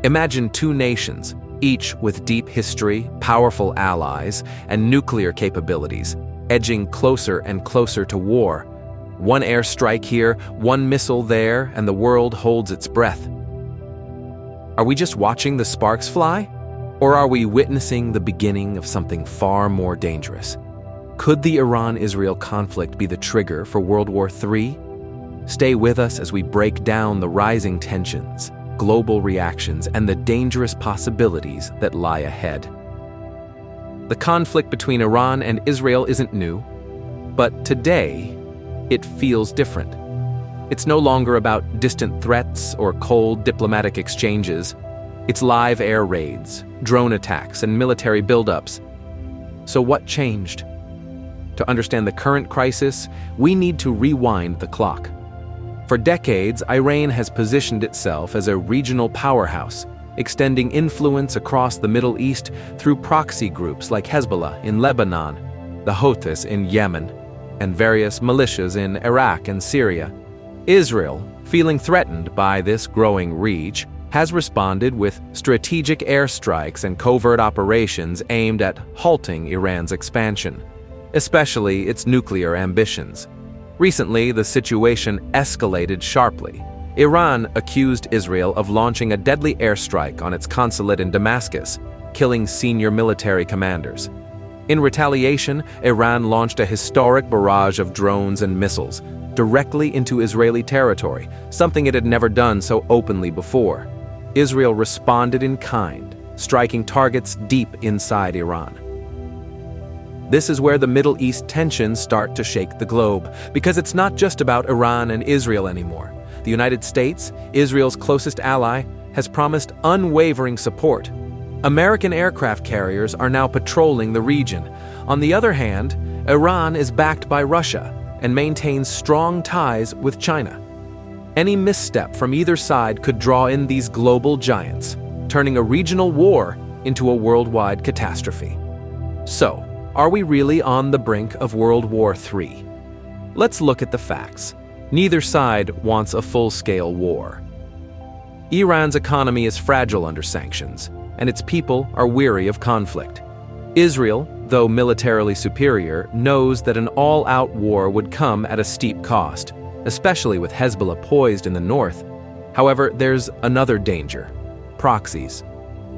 Imagine two nations, each with deep history, powerful allies, and nuclear capabilities, edging closer and closer to war. One airstrike here, one missile there, and the world holds its breath. Are we just watching the sparks fly? Or are we witnessing the beginning of something far more dangerous? Could the Iran-Israel conflict be the trigger for World War III? Stay with us as we break down the rising tensions, global reactions, and the dangerous possibilities that lie ahead. The conflict between Iran and Israel isn't new, but today, it feels different. It's no longer about distant threats or cold diplomatic exchanges. It's live air raids, drone attacks, and military buildups. So what changed? To understand the current crisis, we need to rewind the clock. For decades, Iran has positioned itself as a regional powerhouse, extending influence across the Middle East through proxy groups like Hezbollah in Lebanon, the Houthis in Yemen, and various militias in Iraq and Syria. Israel, feeling threatened by this growing reach, has responded with strategic airstrikes and covert operations aimed at halting Iran's expansion, especially its nuclear ambitions. Recently, the situation escalated sharply. Iran accused Israel of launching a deadly airstrike on its consulate in Damascus, killing senior military commanders. In retaliation, Iran launched a historic barrage of drones and missiles directly into Israeli territory, something it had never done so openly before. Israel responded in kind, striking targets deep inside Iran. This is where the Middle East tensions start to shake the globe, because it's not just about Iran and Israel anymore. The United States, Israel's closest ally, has promised unwavering support. American aircraft carriers are now patrolling the region. On the other hand, Iran is backed by Russia and maintains strong ties with China. Any misstep from either side could draw in these global giants, turning a regional war into a worldwide catastrophe. So, are we really on the brink of World War III? Let's look at the facts. Neither side wants a full-scale war. Iran's economy is fragile under sanctions, and its people are weary of conflict. Israel, though militarily superior, knows that an all-out war would come at a steep cost, especially with Hezbollah poised in the north. However, there's another danger: proxies.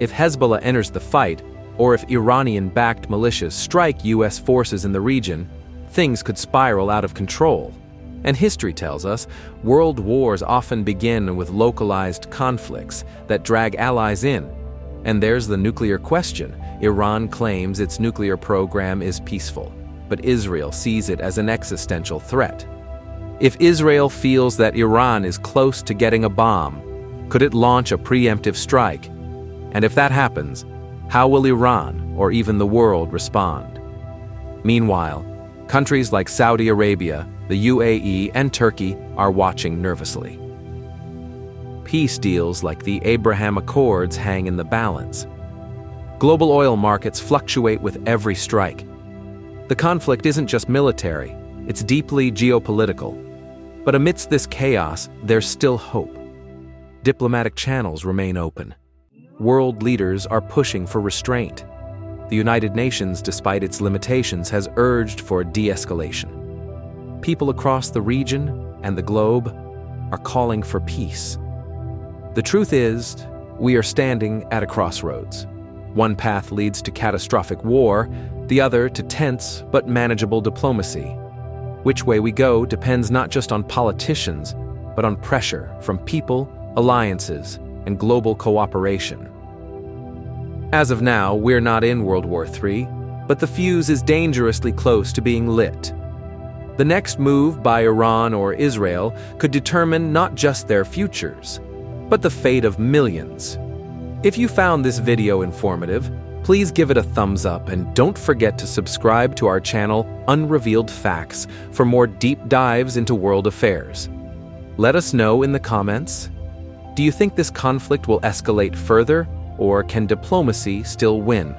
If Hezbollah enters the fight, or if Iranian-backed militias strike U.S. forces in the region, things could spiral out of control. And history tells us world wars often begin with localized conflicts that drag allies in. And there's the nuclear question. Iran claims its nuclear program is peaceful, but Israel sees it as an existential threat. If Israel feels that Iran is close to getting a bomb, could it launch a preemptive strike? And if that happens, how will Iran, or even the world, respond? Meanwhile, countries like Saudi Arabia, the UAE, and Turkey are watching nervously. Peace deals like the Abraham Accords hang in the balance. Global oil markets fluctuate with every strike. The conflict isn't just military, it's deeply geopolitical. But amidst this chaos, there's still hope. Diplomatic channels remain open. World leaders are pushing for restraint. The United Nations, despite its limitations, has urged for de-escalation. People across the region and the globe are calling for peace. The truth is, we are standing at a crossroads. One path leads to catastrophic war, the other to tense but manageable diplomacy. Which way we go depends not just on politicians, but on pressure from people, alliances, and global cooperation. As of now, we're not in World War III, but the fuse is dangerously close to being lit. The next move by Iran or Israel could determine not just their futures, but the fate of millions. If you found this video informative, please give it a thumbs up and don't forget to subscribe to our channel Unrevealed Facts for more deep dives into world affairs. Let us know in the comments. Do you think this conflict will escalate further, or can diplomacy still win?